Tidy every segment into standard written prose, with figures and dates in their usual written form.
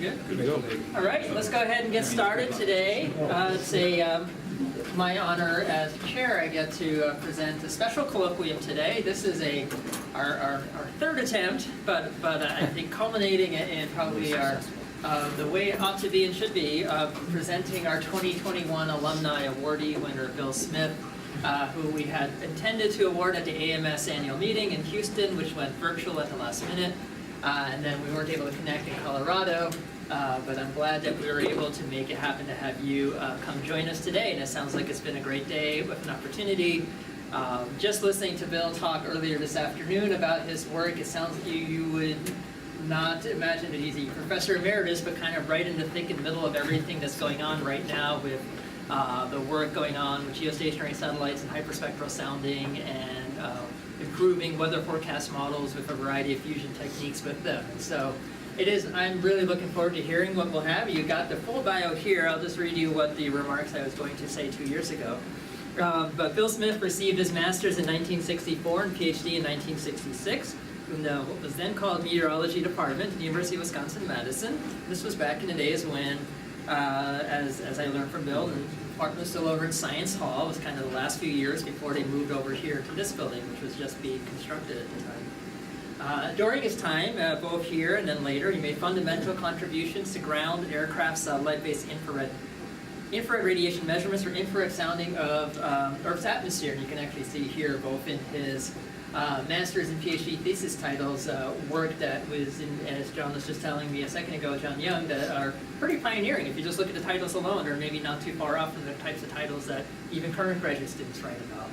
good? Good to go. All right, let's go ahead and get started today. It's my honor as chair. I get to present a special colloquium today. This is our third attempt, but I think culminating in probably the way it ought to be and should be, presenting our 2021 Alumni Awardee winner, Bill Smith, who we had intended to award at the AMS annual meeting in Houston, which went virtual at the last minute. And then we weren't able to connect in Colorado, but I'm glad that we were able to make it happen to have you come join us today. And it sounds like it's been a great day with an opportunity. Just listening to Bill talk earlier this afternoon about his work, it sounds like you would not imagine that he's a professor emeritus, but kind of right in the thick and middle of everything that's going on right now with the work going on with geostationary satellites and hyperspectral sounding and improving weather forecast models with a variety of fusion techniques with them. And so I'm really looking forward to hearing what we'll have. You got the full bio here. I'll just read you what the remarks I was going to say 2 years ago. But Bill Smith received his master's in 1964 and PhD in 1966 from what was then called Meteorology Department at the University of Wisconsin-Madison. This was back in the days when, as I learned from Bill, the department was still over in Science Hall. It was kind of the last few years before they moved over here to this building, which was just being constructed at the time. During his time, both here and then later, he made fundamental contributions to ground, aircraft, satellite-based infrared radiation measurements or infrared sounding of Earth's atmosphere. And you can actually see here both in his master's and PhD thesis titles, work that was, as John was just telling me a second ago, John Young, that are pretty pioneering. If you just look at the titles alone, or maybe not too far off from the types of titles that even current graduate students write about.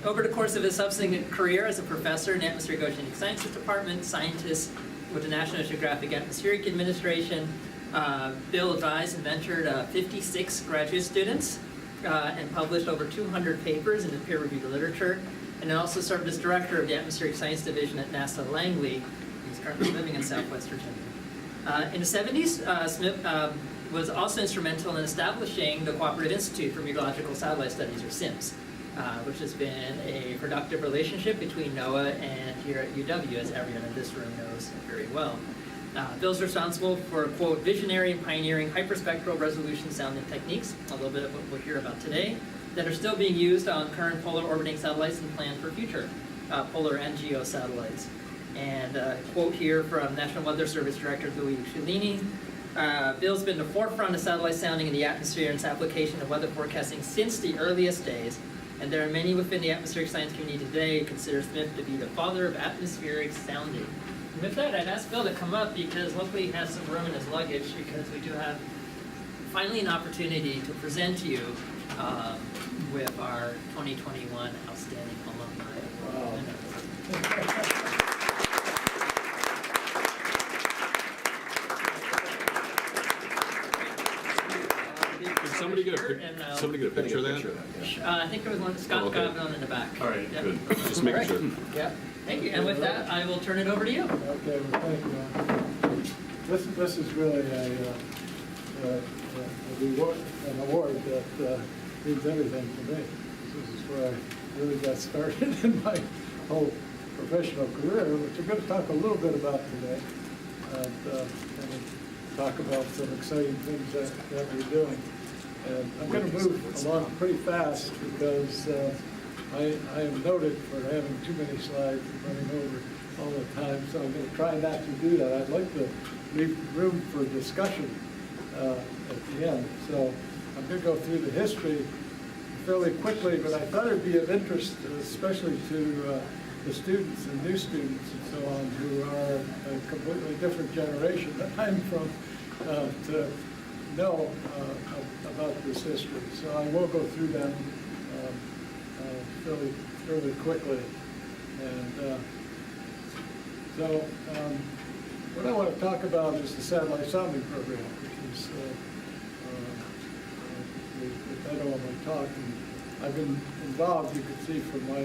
Over the course of his subsequent career as a professor in the Atmospheric Oceanic Sciences Department, scientist with the National Oceanographic Atmospheric Administration, Bill advised and mentored 56 graduate students and published over 200 papers in the peer-reviewed literature, and also served as director of the Atmospheric Science Division at NASA Langley. He's currently living in Southwest Virginia. In the 70s, Smith was also instrumental in establishing the Cooperative Institute for Meteorological Satellite Studies, or CIMSS, which has been a productive relationship between NOAA and here at UW, as everyone in this room knows very well. Bill's responsible for, quote, visionary and pioneering hyperspectral resolution sounding techniques, a little bit of what we'll hear about today, that are still being used on current polar orbiting satellites and planned for future polar and geo satellites. And quote here from National Weather Service Director Louis Cellini, Bill's been the forefront of satellite sounding in the atmosphere and its application of weather forecasting since the earliest days, and there are many within the atmospheric science community today who consider Smith to be the father of atmospheric sounding. And with that, I'd ask Bill to come up because hopefully he has some room in his luggage, because we do have finally an opportunity to present you with our 2021 Outstanding Alumni Award. Can somebody get a picture of that? I think there was one, Scott got one in the back. All right, yep. good. Just making sure. Yeah, thank you. And with that, I will turn it over to you. Okay, well, thank you. This is really an award that means everything to me. This is where I really got started in my whole professional career, which I'm going to talk a little bit about today, and talk about some exciting things that we're doing. And I'm going to move along pretty fast because I am noted for having too many slides and running over all the time, so I'm going to try not to do that. I'd like to leave room for discussion at the end. So I'm going to go through the history fairly quickly, but I thought it would be of interest, especially to the students and new students and so on, who are a completely different generation that I'm from, to know about this history. So I will go through them fairly quickly. And so what I want to talk about is the satellite sounding program, which is the title of my talk. And I've been involved, you can see from my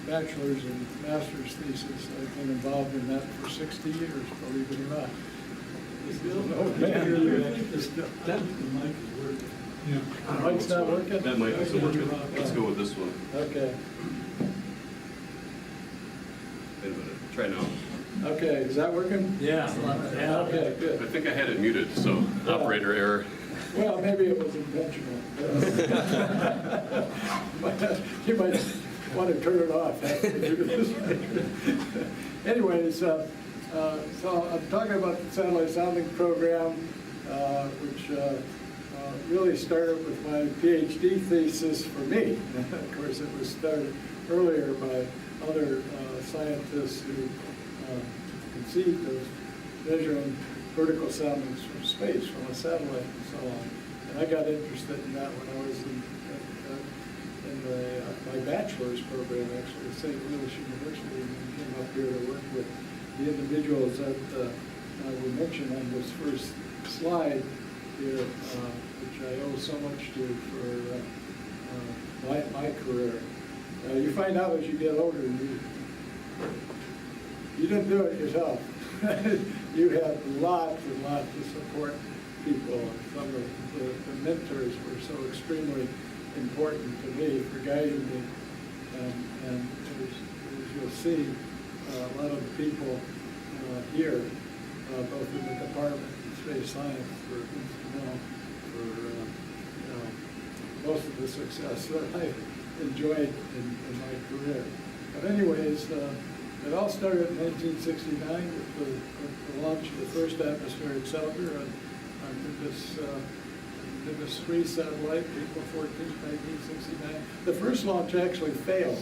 bachelor's and master's thesis, I've been involved in that for 60 years, believe it or not. This is an old man. The mic is working. Yeah. The mic's not working? That mic isn't working. Let's go with this one. Okay. Wait a minute. Try now. Okay, is that working? Yeah. Okay, I good. think I had it muted, so operator error. Well, maybe it was intentional. You might want to turn it off after you do this. Anyways, so I'm talking about the satellite sounding program, which really started with my PhD thesis for me. Of course, it was started earlier by other scientists who conceived of measuring vertical soundings from space, from a satellite and so on. And I got interested in that when I was in my bachelor's program, actually, at St. Louis University, and then came up here to work with the individuals that were mentioned on this first slide here, which I owe so much to for my career. You find out as you get older, you didn't do it yourself. You had lots and lots of support people. Some of the mentors were so extremely important to me for guiding me. And as you'll see, a lot of the people here, both in the Department of Space Science, were instrumental for most of the success that I enjoyed in my career. But anyways, it all started in 1969 with the launch of the first atmospheric sounder on Nimbus 3 satellite, April 14th, 1969. The first launch actually failed.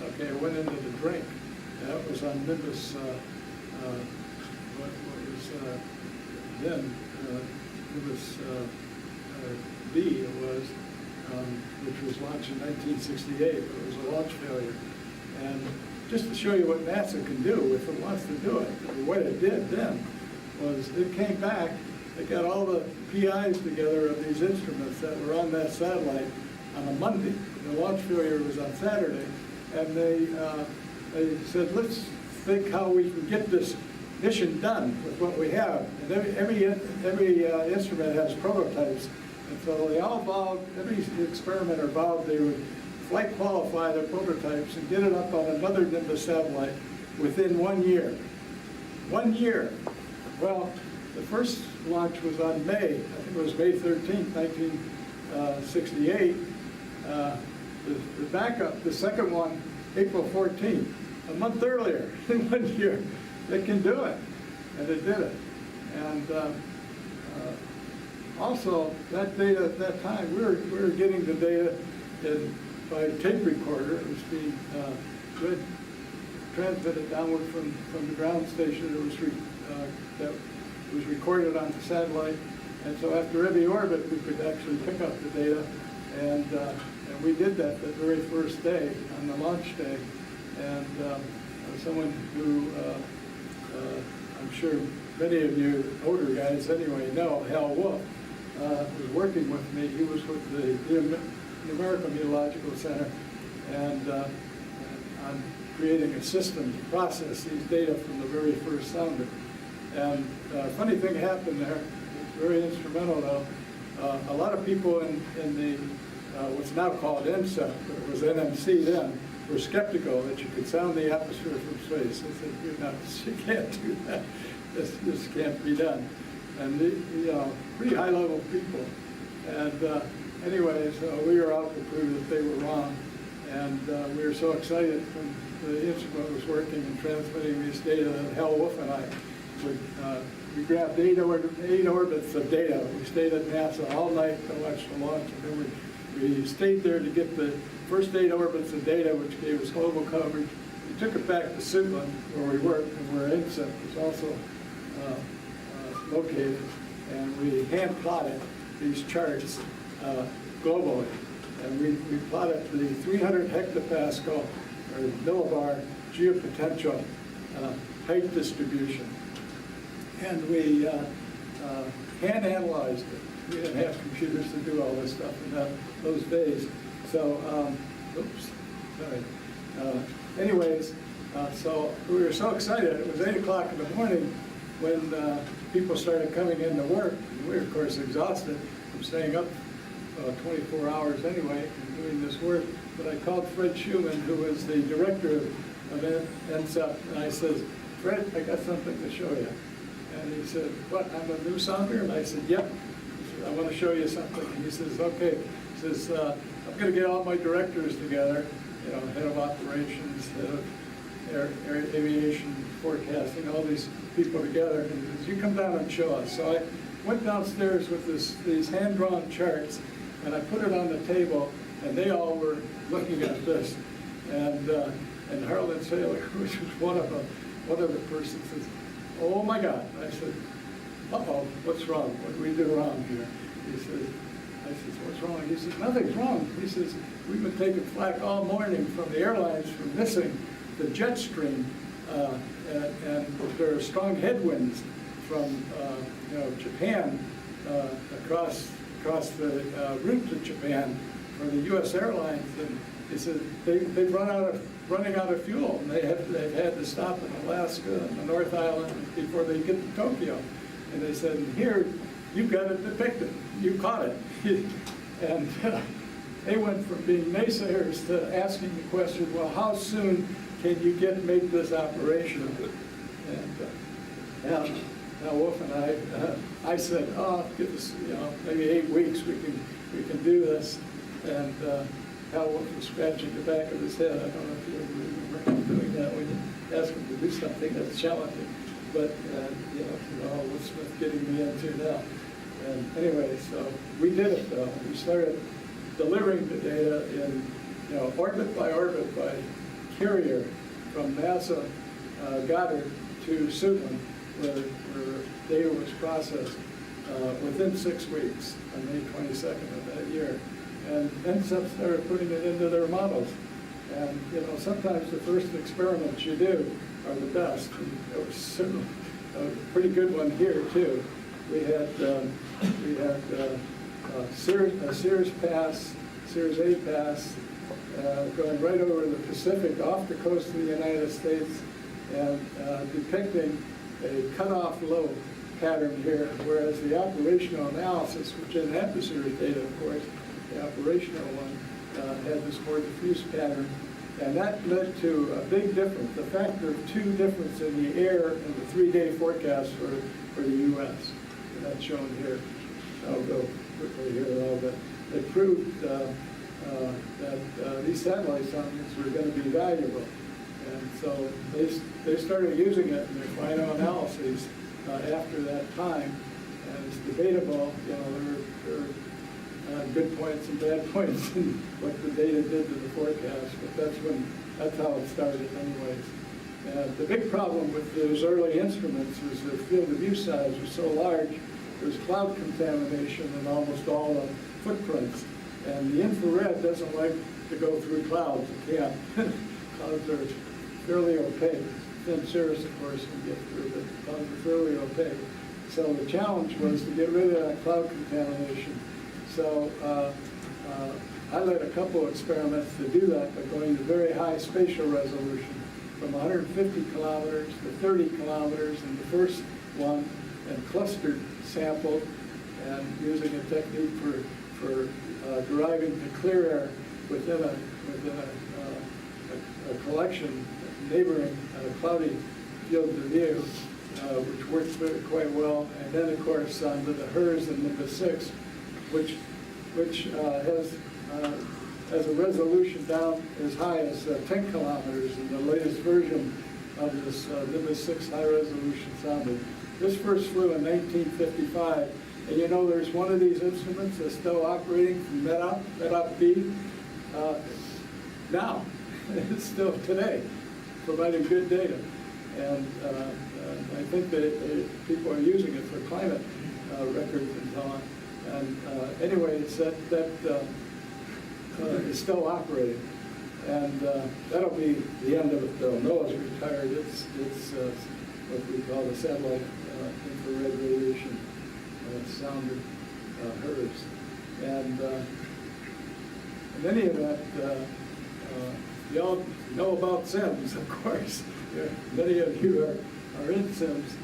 Okay, it went into the drink. That was on Nimbus, what was then Nimbus B, it was, which was launched in 1968, but it was a launch failure. And just to show you what NASA can do if it wants to do it, what it did then was it came back, it got all the PIs together of these instruments that were on that satellite on a Monday. The launch failure was on Saturday, and they said, let's think how we can get this mission done with what we have. And every instrument has prototypes, and so they all vowed, every experimenter vowed they would flight qualify their prototypes and get it up on another Nimbus satellite within 1 year. 1 year. Well, the first launch was on May, I think it was May 13th, 1968. The backup, the second one, April 14th, a month earlier, in 1 year. They can do it, and it did it. And also, that data at that time, we were getting the data by tape recorder. It was being transmitted downward from the ground station. That was recorded on the satellite, and so after every orbit, we could actually pick up the data, and we did that the very first day on the launch day. And someone who I'm sure many of you older guys anyway know, Hal Wolf, was working with me. He was with the Numerical Meteorological Center, and I'm creating a system to process these data from the very first sounder. And a funny thing happened there. It's very instrumental, though. A lot of people in the what's now called MSEC, but it was NMC then, were skeptical that you could sound the atmosphere from space. They said, you can't do that. This can't be done. And pretty high-level people. And anyways, we were out to prove that they were wrong. And we were so excited when the instrument was working and transmitting these data that Hal Wolf and I would, we grabbed eight orbits of data. We stayed at NASA all night to watch the launch, and then we stayed there to get the first 8 orbits of data, which gave us global coverage. We took it back to Suitland, where we worked, and where INSEP was also located, and we hand plotted these charts globally. And we plotted the 300 hectopascal, or millibar, geopotential height distribution. And we hand analyzed it. We didn't have computers to do all this stuff in those days. So, oops, sorry. Anyways, so we were so excited. It was 8 o'clock in the morning when people started coming in to work. And we were, of course, exhausted from staying up 24 hours anyway and doing this work. But I called Fred Schumann, who was the director of NSEP, and I said, Fred, I got something to show you. And he said, what, I'm a new sounder? And I said, yep. He said, I want to show you something. And he says, okay. He says, I'm going to get all my directors together, you know, head of operations, head of aviation forecasting, all these people together. And he says, you come down and show us. So I went downstairs with these hand-drawn charts, and I put it on the table, and they all were looking at this. And Harlan Saylor, which was one of the persons, says, oh my God. I said, uh-oh, what's wrong? What did we do wrong here? He says, I said, what's wrong? He says, nothing's wrong. He says, we've been taking flack all morning from the airlines for missing the jet stream, and there are strong headwinds from Japan across the route to Japan for the U.S. airlines. And he said they've running out of fuel, and they've had to stop in Alaska and the North Island before they get to Tokyo. And they said, here, you've got it depicted. You caught it. And they went from being naysayers to asking the question, well, how soon can you make this operational? And now Wolf and I said, oh, give us, maybe 8 weeks we can do this. And Hal Wolf was scratching the back of his head. I don't know if you ever remember doing that when you ask him to do something that's challenging. But what's Smith getting me into now? And anyway, so we did it though. We started delivering the data in orbit by carrier from NASA Goddard to Suitland, where data was processed within 6 weeks on May 22nd of that year. And NSEP started putting it into their models. And sometimes the first experiments you do are the best. And it was certainly a pretty good one here too. We had Sears pass, Sears A pass, going right over the Pacific off the coast of the United States, and depicting a cutoff low pattern here, whereas the operational analysis, which didn't have the Sears data, of course, the operational one had this more diffuse pattern, and that led to a big difference, the factor of 2 difference in the air in the 3-day forecast for the U.S. And that's shown here. I'll go quickly here a little bit. It proved that these satellite soundings were going to be valuable. And so they started using it in their final analyses after that time. And it's debatable, there are good points and bad points in what the data did to the forecast, but that's how it started anyways. The big problem with those early instruments was the field of view size was so large, there was cloud contamination in almost all the footprints. And the infrared doesn't like to go through clouds. It can't. Clouds are fairly opaque. Thin cirrus, of course, can get through, but clouds are fairly opaque. So the challenge was to get rid of that cloud contamination. So I led a couple experiments to do that by going to very high spatial resolution, from 150 kilometers to 30 kilometers in the first one, and clustered sampled, and using a technique for deriving the clear air within a collection neighboring a cloudy field of view, which works quite well. And then, of course, onto the HERS and Nimbus 6, which has a resolution down as high as 10 kilometers in the latest version of this Nimbus 6 high-resolution sounder. This first flew in 1955, and there's one of these instruments that's still operating from MEDOP B. Now, it's still today, providing good data. And I think that people are using it for climate records and so on. And anyway, it's that is still operating. And that'll be the end of it, though. NOAA's retired. It's what we call the satellite infrared radiation sounder HERS. And in any event, you all know about CIMSS, of course. Many of you are in CIMSS.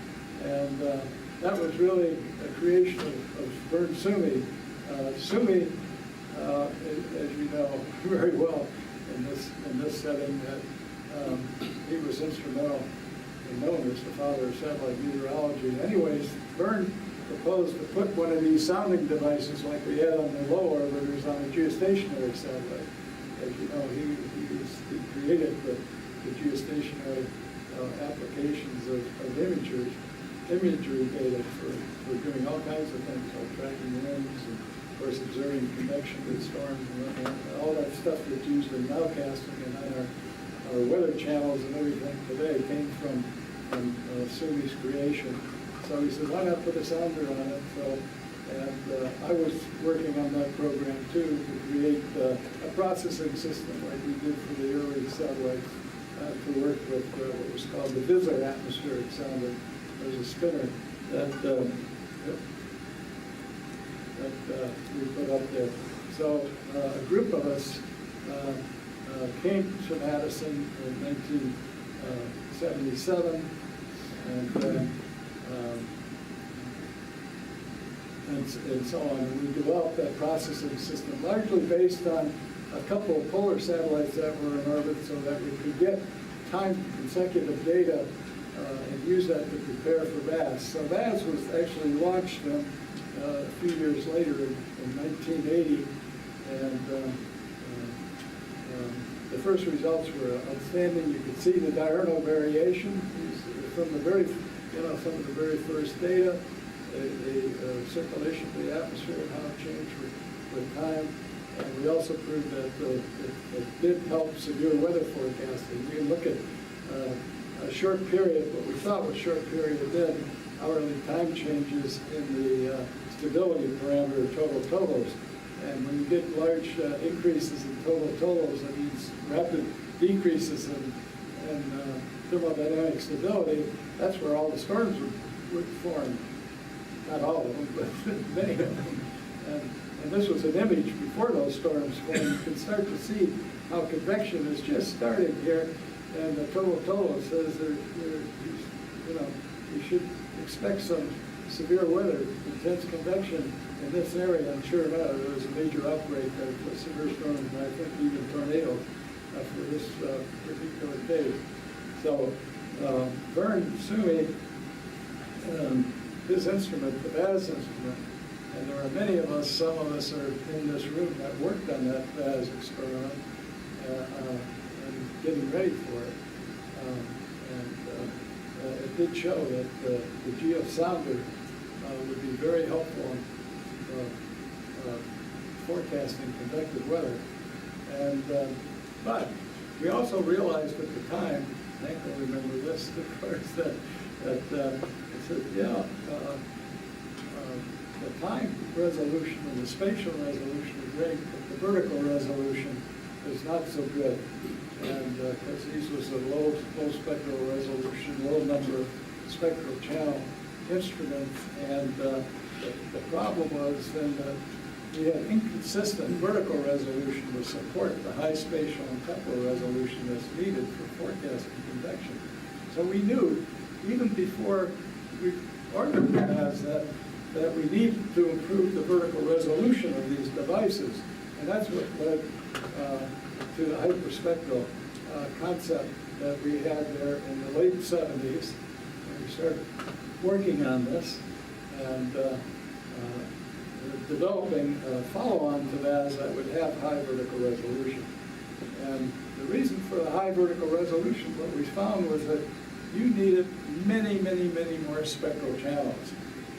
And that was really a creation of Vern Sumi. Sumi, as you know very well in this setting, that he was instrumental known as the father of satellite meteorology. Anyways, Vern proposed to put one of these sounding devices like we had on the low orbiters on a geostationary satellite. As you know, he created the geostationary applications of imagery data for doing all kinds of things like tracking winds and, of course, observing convection with storms and all that stuff that's used in nowcasting and on our weather channels and everything today came from SUNY's creation. So he said, why not put a sounder on it? So, and I was working on that program too to create a processing system like we did for the early satellites to work with what was called the VISR atmospheric sounder. There's a spinner that we put up there. So a group of us came to Madison in 1977 and so on. And we developed that processing system largely based on a couple of polar satellites that were in orbit so that we could get time consecutive data and use that to prepare for VAS. So VAS was actually launched a few years later in 1980, and the first results were outstanding. You could see the diurnal variation from the very, some of the very first data, the circulation of the atmosphere and how it changed with time. And we also proved that it did help severe weather forecasting. We look at a short period, what we thought was short period, then hourly time changes in the stability parameter total totals. And when you get large increases in total totals, that means rapid decreases in thermodynamic stability. That's where all the storms would form. Not all of them, but many of them. And this was an image before those storms formed. You can start to see how convection is just starting here. And the total says you should expect some severe weather, intense convection in this area. And sure enough, there was a major outbreak of severe storms, and I think even tornadoes for this particular case. So Vern Sumi, his instrument, the VAS instrument, and there are many of us, some of us are in this room that worked on that VAS experiment and getting ready for it. It did show that the geosounder would be very helpful in forecasting convective weather. And but we also realized at the time, Hank will remember this, of course, that it said, the time resolution and the spatial resolution is great, but the vertical resolution is not so good. And because these was a low spectral resolution, low number of spectral channel instruments, and the problem was then that we had inconsistent vertical resolution to support the high spatial and temporal resolution that's needed for forecasting convection. So we knew, even before we ordered VAS, that we need to improve the vertical resolution of these devices. And that's what led to the hyperspectral concept that we had there in the late 70s. And we started working on this and developing a follow-on to VAS that would have high vertical resolution. And the reason for the high vertical resolution, what we found was that you needed many, many, many more spectral channels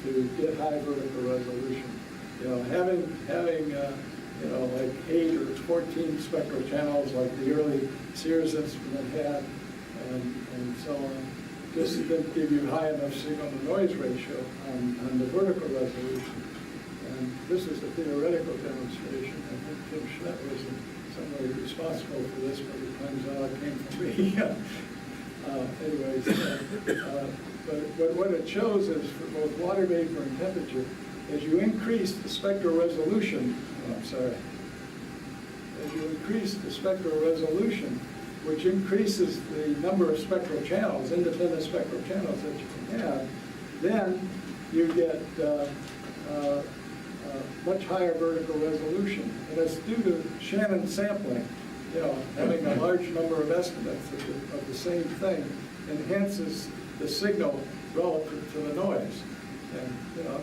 to get high vertical resolution. Having like 8 or 14 spectral channels like the early Sears instrument had, and so on, just didn't give you high enough signal-to-noise ratio on the vertical resolution. And this is a theoretical demonstration. I think Tim Schmidt was in some way responsible for this, but it turns out it came from me. But what it shows is for both water vapor and temperature, as you increase the spectral resolution, as you increase the spectral resolution, which increases the number of spectral channels, independent spectral channels that you can have, then you get much higher vertical resolution. And it's due to Shannon sampling. Having a large number of estimates of the same thing enhances the signal relative to the noise. And, you know,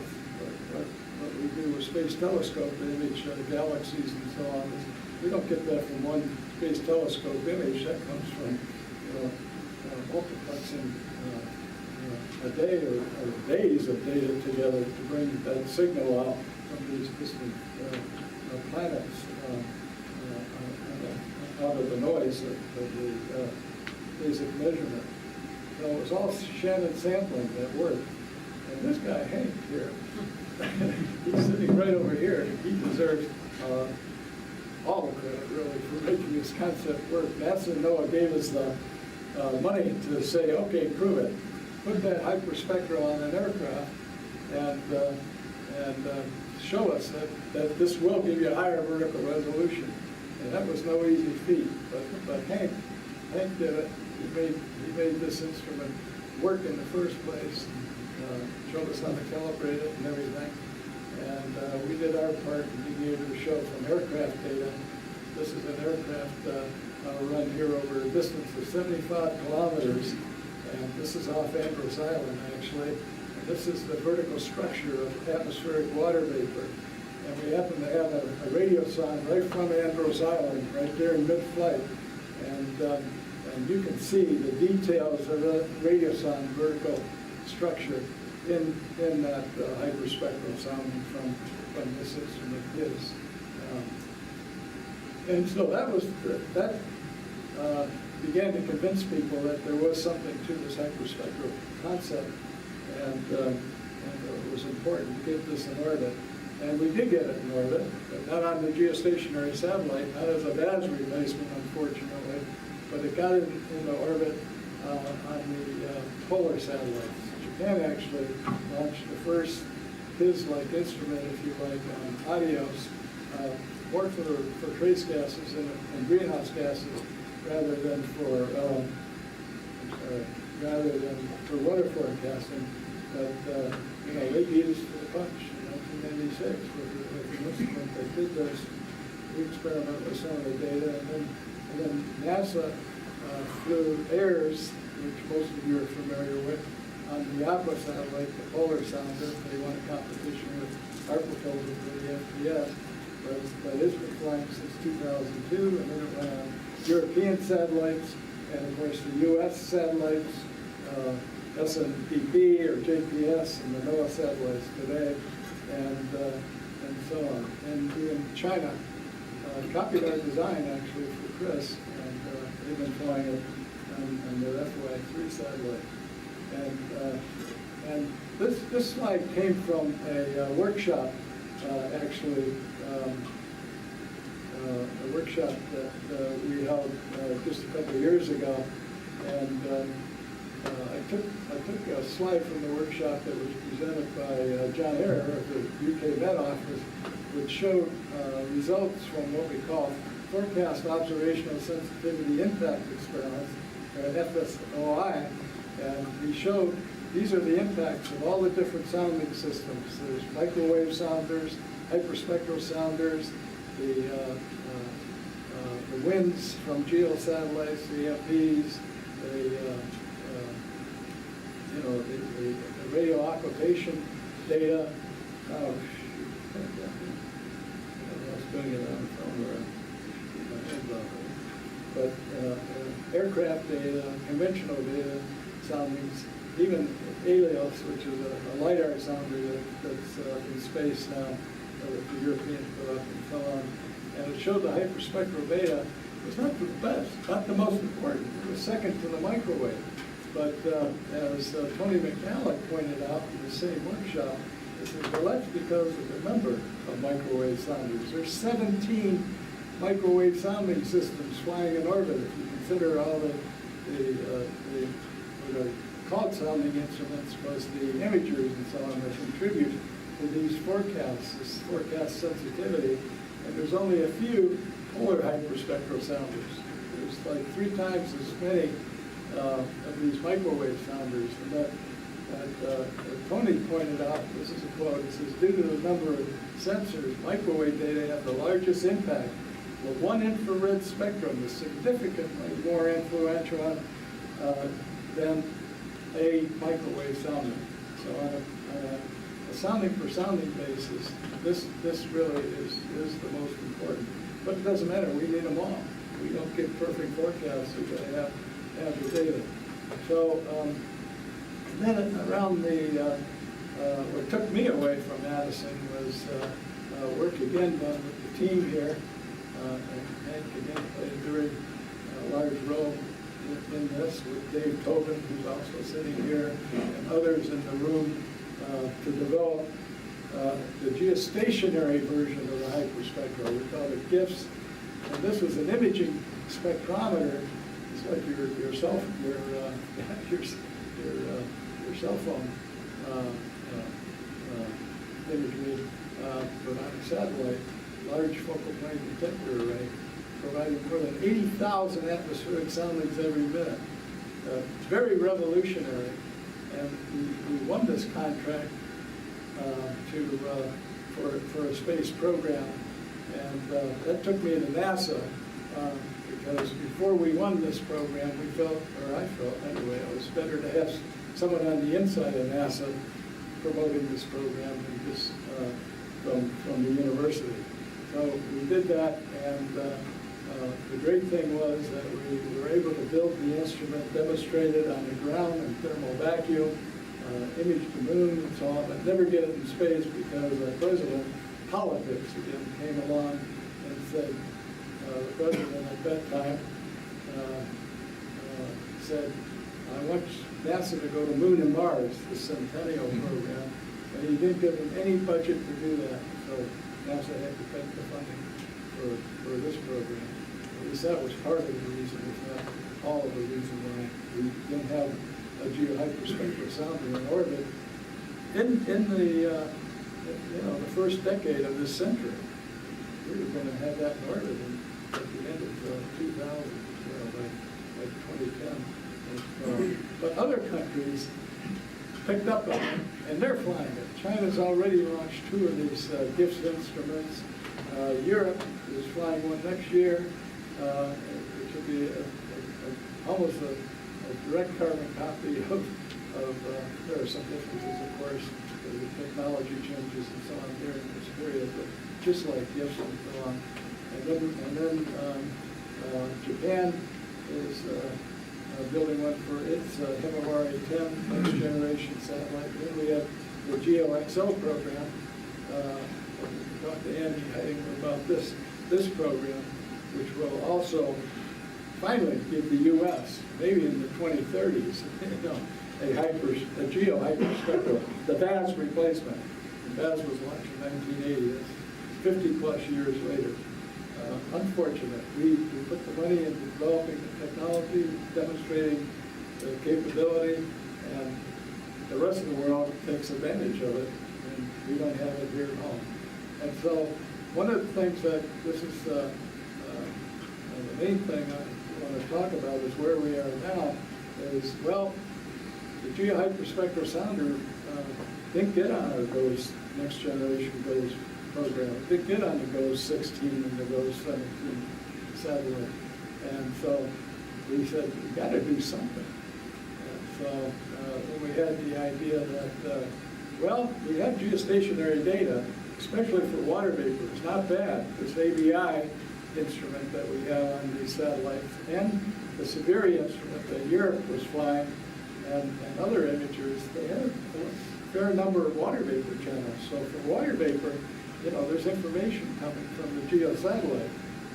what we do with space telescope image galaxies and so on, is we don't get that from one space telescope image. That comes from, you know, multiplexing a day or days of data together to bring that signal out from these distant planets out of the noise of the basic measurement. So it was all Shannon sampling that worked. And this guy, Hank, here, he's sitting right over here. He deserves all the credit, really, for making this concept work. NASA and NOAA gave us the money to say, okay, prove it. Put that hyperspectral on an aircraft and show us that this will give you a higher vertical resolution. And that was no easy feat. But Hank did it. He made this instrument work in the first place. Showed us how to calibrate it and everything. And we did our part in being able to show from aircraft data. This is an aircraft run here over a distance of 75 kilometers. And this is off Andros Island, actually. And this is the vertical structure of atmospheric water vapor. And we happen to have a radio sign right from Andros Island, right there in mid-flight. And you can see the details of the radio sign vertical structure in that hyperspectral sounding from this instrument is. And so that began to convince people that there was something to this hyperspectral concept, and it was important to get this in orbit. And we did get it in orbit, but not on the geostationary satellite, not as a VAS replacement, unfortunately, but it got it into orbit on the polar satellites. Japan actually launched the first HIS-like instrument, if you like, on AOS, more for trace gases and greenhouse gases rather than for weather forecasting. But you know, they beat us to the punch in 1996 with an instrument that did this. We experimented with some of the data, and then NASA flew AIRS, which most of you are familiar with, on the Aqua satellite, the polar sounder. They won a competition with our proposal for the FPS, but it's been flying since 2002, and then it went on European satellites, and of course the US satellites, SNPP or JPS, and the NOAA satellites today, and so on. And in China, copied our design actually for Chris, and they've been flying it on their FY3 satellite. And this slide came from a workshop, actually, a workshop that we held just a couple of years ago. And I took a slide from the workshop that was presented by John Eyre of the UK Met Office, which showed results from what we call forecast observational sensitivity impact experiments, or FSOI. And he showed these are the impacts of all the different sounding systems. There's microwave sounders, hyperspectral sounders, the winds from geosatellites, the EMPs, the radio occultation data. Oh, shoot. I was doing it on the phone but aircraft data, conventional data, soundings, even ALIOS, which is a LiDAR sounder that's in space now, that the Europeans put up and so on. And it showed the hyperspectral data was not the best, not the most important. It was second to the microwave. But as Tony McNally pointed out in the same workshop, he said, well, that's because of the number of microwave sounders. There's 17 microwave sounding systems flying in orbit. If you consider all the what are called sounding instruments, plus the imagers and so on that contribute to these forecasts, this forecast sensitivity. And there's only a few polar hyperspectral sounders. There's like 3 times as many of these microwave sounders. And that Tony pointed out, this is a quote, it says, due to the number of sensors, microwave data have the largest impact. The one infrared spectrum is significantly more influential than a microwave sounder. So on a sounding for sounding basis, this really is the most important. But it doesn't matter, we need them all. We don't get perfect forecasts, we gotta have the data. So then around what took me away from Madison was work again done with the team here. And Hank again played a very large role in this with Dave Tobin, who's also sitting here, and others in the room to develop the geostationary version of the hyperspectral. We call it GIFS. And this was an imaging spectrometer. It's like your cell phone imagery, but on a satellite, large focal plane detector array, providing more than 80,000 atmospheric soundings every minute. It's very revolutionary, and we won this contract for a space program, and that took me to NASA because before we won this program, we felt, or I felt anyway, it was better to have someone on the inside of NASA promoting this program than just from the university. So we did that, and the great thing was that we were able to build the instrument, demonstrate it on the ground in thermal vacuum, image the moon and so on, but never get it in space because our president, politics again, came along and said, the president at that time said, I want NASA to go to Moon and Mars, the Centennial program, and he didn't give them any budget to do that, so NASA had to cut the funding for this program. At least that was part of the reason, if not all of the reason why we didn't have a geohyperspectral sounder in orbit in the the first decade of this century. We were going to have that in orbit at the end of 2000, by 2010. But other countries picked up on it, and they're flying it. China's already launched 2 of these GIFS instruments. Europe is flying one next year, which will be almost a direct carbon copy of there are some differences, of course, because the technology changes and so on during this period, but just like GIFS and so on. And then Japan is building one for its Himawari 10 next generation satellite. Then we have the GeoXO program. Talked to Andy Heiding about this program, which will also finally give the U.S., maybe in the 2030s, a geo-hyperspectral, the VAS replacement. The VAS was launched in 1980. That's 50 plus years later. Unfortunate. We put the money into developing the technology, demonstrating the capability, and the rest of the world takes advantage of it, and we don't have it here at home. And so one of the things that this is the main thing I want to talk about is where we are now is, well, the geohyperspectral sounder didn't get on our GOES, next generation GOES program. It didn't get on the GOES 16 and the GOES 17 satellite. And so we said, we got to do something. And so then we had the idea that, well, we have geostationary data, especially for water vapor. It's not bad. This ABI instrument that we have on these satellites and the Siberi instrument that Europe was flying and other imagers, they have a fair number of water vapor channels. So for water vapor, there's information coming from the geosatellite.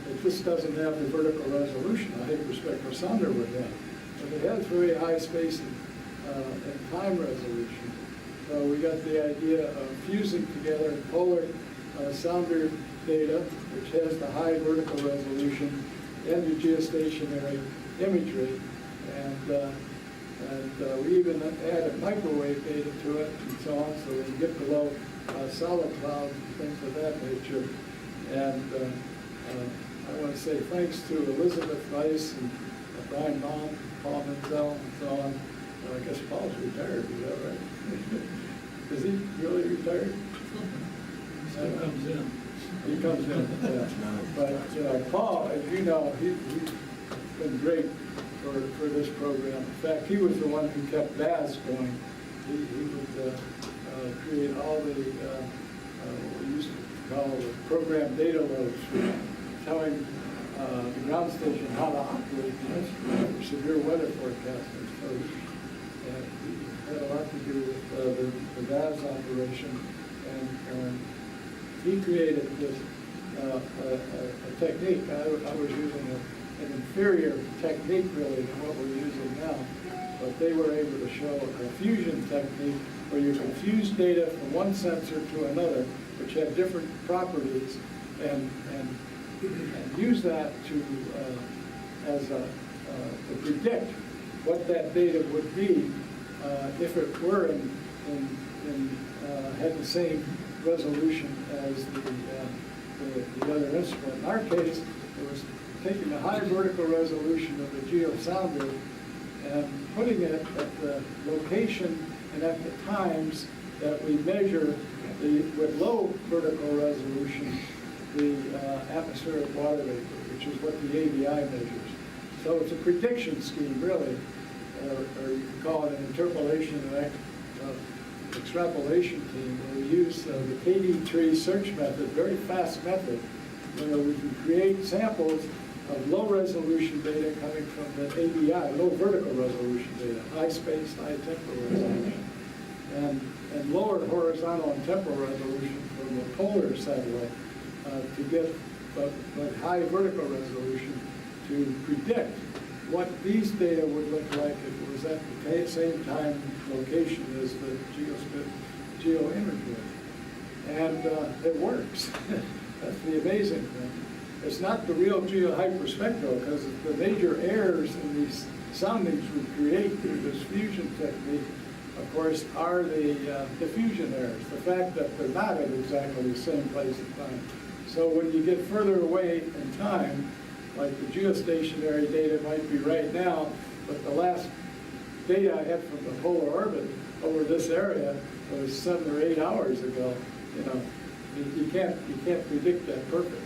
It just doesn't have the vertical resolution a hyperspectral sounder would have. But it has very high space and time resolution. So we got the idea of fusing together polar sounder data, which has the high vertical resolution, and the geostationary imagery. And we even added microwave data to it and so on, so we can get below solid clouds and things of that nature. And I want to say thanks to Elizabeth Weiss and Brian Baum, Paul Menzel, and so on. I guess Paul's retired, is that right? Is he really retired? He still comes in. He comes in, yeah. But Paul, as you know, he's been great for this program. In fact, he was the one who kept BAS going. He would create all the, what we used to call the program data loads for telling the ground station how to operate the instrument for severe weather forecasting. So he had a lot to do with the BAS operation, and he created this a technique. I was using an inferior technique really than what we're using now, but they were able to show a fusion technique where you can fuse data from one sensor to another, which have different properties, and use that to to predict what that data would be if it were had the same resolution as the other instrument. In our case, it was taking the high vertical resolution of the geosounder and putting it at the location and at the times that we measure with low vertical resolution the atmospheric water vapor, which is what the ABI measures. So it's a prediction scheme, really, or you can call it an interpolation and extrapolation team, where we use the KD tree search method, very fast method, where we can create samples of low resolution data coming from the ABI, low vertical resolution data, high space, high temporal resolution, and lower horizontal and temporal resolution from the polar satellite to get but high vertical resolution to predict what these data would look like if it was at the same time location as the geo-imagery. And it works. That's the amazing thing. It's not the real geo-hyperspectral, because the major errors in these soundings we create through this fusion technique, of course, are the diffusion errors, the fact that they're not at exactly the same place and time. So when you get further away in time, like the geostationary data might be right now, but the last data I had from the polar orbit over this area was 7 or 8 hours ago. You know, you can't predict that perfectly.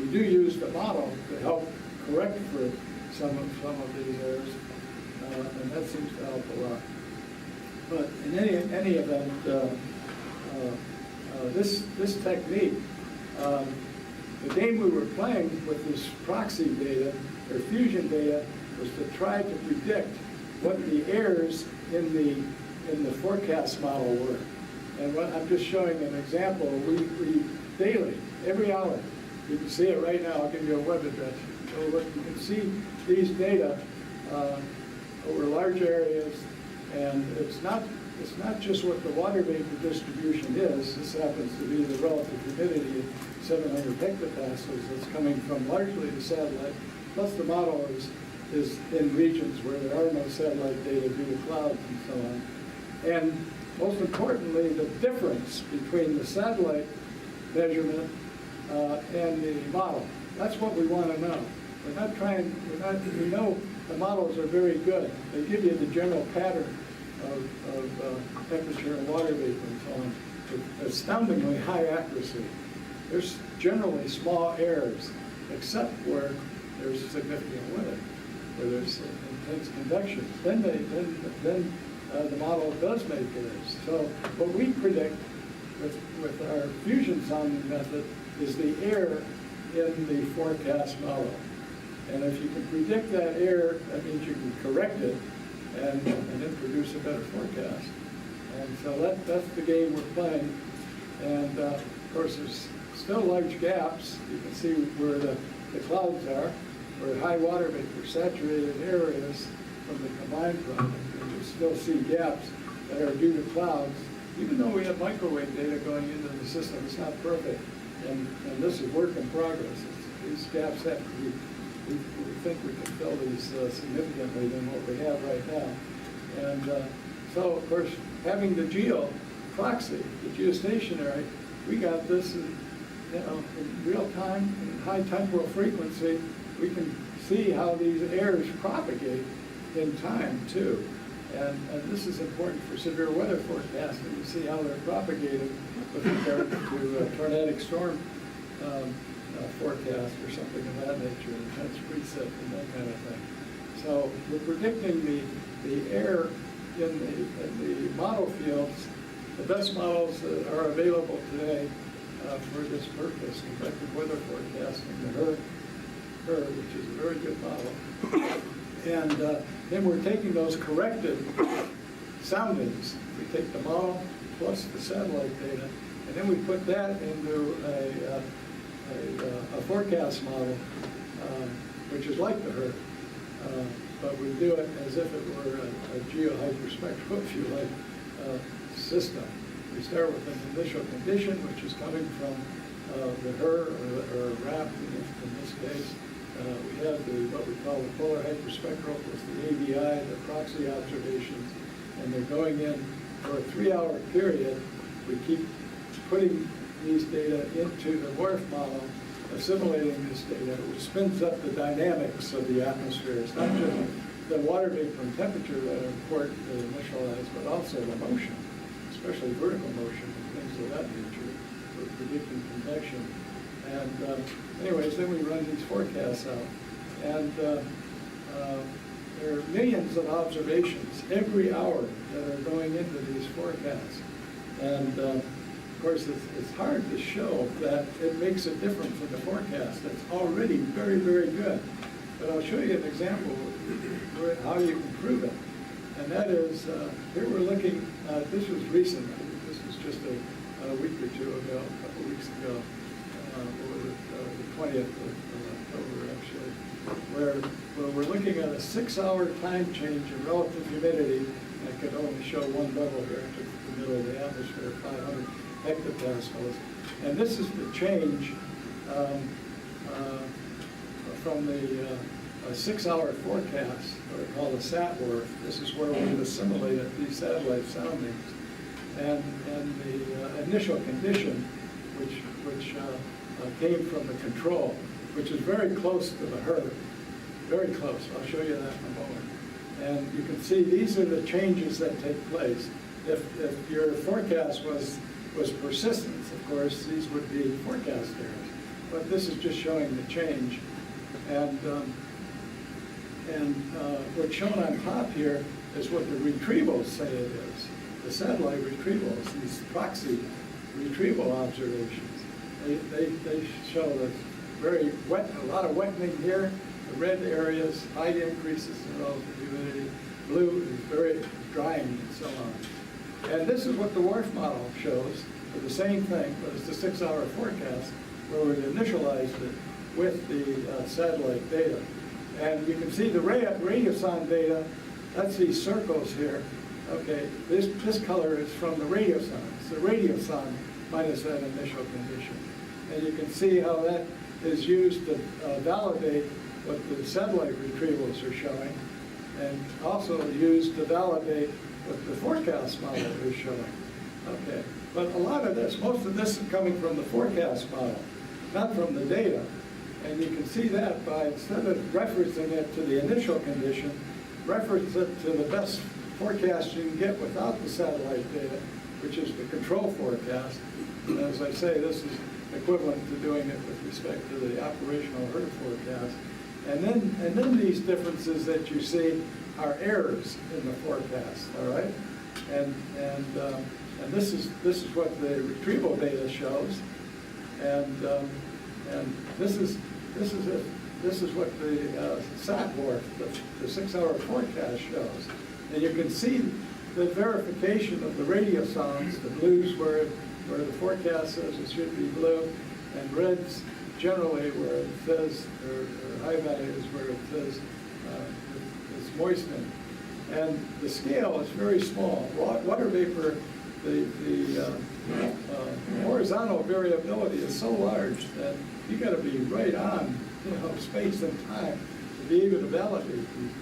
We do use the model to help correct for some of these errors, and that seems to help a lot. But in any event, this technique, the game we were playing with this proxy data or fusion data was to try to predict what the errors in the forecast model were. And I'm just showing an example. We daily, every hour, you can see it right now. I'll give you a web address. So you can see these data over large areas, and it's not just what the water vapor distribution is. This happens to be the relative humidity of 700 hectopascals that's coming from largely the satellite, plus the model is in regions where there are no satellite data due to clouds and so on. And most importantly, the difference between the satellite measurement and the model. That's what we want to know. We know the models are very good. They give you the general pattern of temperature and water vapor and so on with astoundingly high accuracy. There's generally small errors, except where there's significant weather, where there's intense convection. Then the model does make errors. So what we predict with our fusion sounding method is the error in the forecast model. And if you can predict that error, that means you can correct it and then produce a better forecast. And so that's the game we're playing. And of course, there's still large gaps. You can see where the clouds are, where high water vapor saturated areas from the combined product. And you still see gaps that are due to clouds. Even though we have microwave data going into the system, it's not perfect. And this is work in progress. These gaps have to be, we think we can fill these significantly than what we have right now. And so, of course, having the geo proxy, the geostationary, we got this in real time, in high temporal frequency. We can see how these errors propagate in time, too. And this is important for severe weather forecasting. You see how they're propagated with regard to tornadic storm forecast or something of that nature, intense precip and that kind of thing. So we're predicting the error in the model fields, the best models that are available today for this purpose, convective weather forecasting, the HER, which is a very good model. And then we're taking those corrected soundings. We take the model plus the satellite data, and then we put that into a forecast model, which is like the HER. But we do it as if it were a geohyperspectral, if you like, system. We start with an initial condition, which is coming from the HER or RAP in this case. We have what we call the polar hyperspectral plus the ABI, the proxy observations, and they're going in for a 3-hour period. We keep putting these data into the WRF model, assimilating this data, which spins up the dynamics of the atmosphere. It's not just the water vapor and temperature that are important to initialize, but also the motion, especially vertical motion and things of that nature for predicting convection. And anyways, then we run these forecasts out. And there are millions of observations every hour that are going into these forecasts. And of course, it's hard to show that it makes a difference in the forecast. That's already very, very good. But I'll show you an example of how you can prove it. And that is, here we're looking, this was recent. This was just a week or two ago, a couple weeks ago, the 20th of October, actually, where we're looking at a 6-hour time change in relative humidity. I could only show one level here. I took the middle of the atmosphere, 500 hectopascals. And this is the change from the 6-hour forecast, what we call the SAT-WRF. This is where we've assimilated these satellite soundings. And the initial condition, which came from the control, which is very close to the HER, very close. I'll show you that in a moment. And you can see these are the changes that take place. If your forecast was persistence, of course, these would be forecast errors. But this is just showing the change. And what's shown on top here is what the retrievals say it is. The satellite retrievals, these proxy retrieval observations. They show that very wet, a lot of wettening here. The red areas, height increases in relative humidity. Blue is very drying and so on. And this is what the WRF model shows for the same thing, but it's the 6-hour forecast where we initialized it with the satellite data. And you can see the radiosonde data. That's these circles here. Okay, this color is from the radiosonde. It's the radiosonde minus that initial condition. And you can see how that is used to validate what the satellite retrievals are showing, and also used to validate what the forecast model is showing. Okay, but a lot of this, most of this is coming from the forecast model, not from the data. And you can see that by, instead of referencing it to the initial condition, reference it to the best forecast you can get without the satellite data, which is the control forecast. And as I say, this is equivalent to doing it with respect to the operational HER forecast. And then these differences that you see are errors in the forecast, all right? And this is what the retrieval data shows, and this is what the SAT-WRF, the 6-hour forecast shows. And you can see the verification of the radiosondes, the blues where the forecast says it should be blue, and reds generally where it says, or high values where it says it's moistening. And the scale is very small. Water vapor, the horizontal variability is so large that you got to be right on, space and time to be able to validate these things.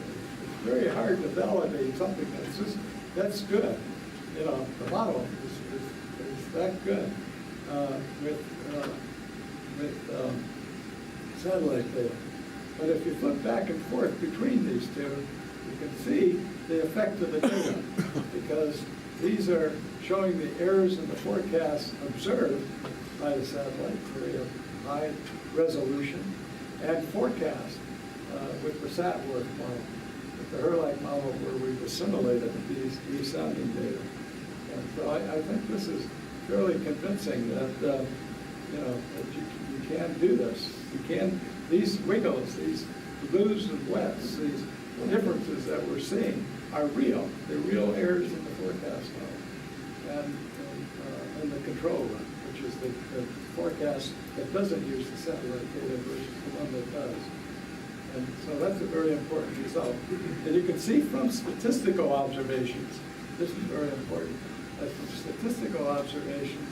It's very hard to validate something that's good. The model is that good with satellite data. But if you flip back and forth between these two, you can see the effect of the data, because these are showing the errors in the forecast observed by the satellite for a high resolution, and forecast with the SAT-WRF model. with the Hurlak model where we've assimilated these sounding data. And so I think this is fairly convincing that, you know, that you can do this. You can, these wiggles, these blues and wets, these differences that we're seeing are real. They're real errors in the forecast model and the control run, which is the forecast that doesn't use the satellite data versus the one that does. And so that's a very important result. And you can see from statistical observations, this is very important, that from statistical observations,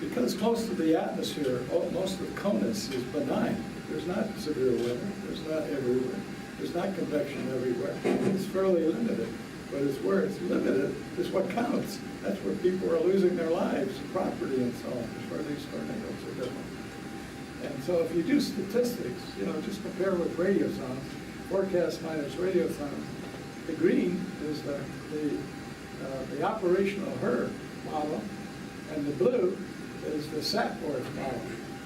because most of the atmosphere, most of CONUS is benign. There's not severe weather, there's not everywhere, there's not convection everywhere. It's fairly limited, but it's where it's limited is what counts. That's where people are losing their lives, property and so on. That's where these tornadoes are different. And so if you do statistics, you know, just compare with radiosondes, forecast minus radiosondes, the green is the operational HER model, and the blue is the SATWORTH model.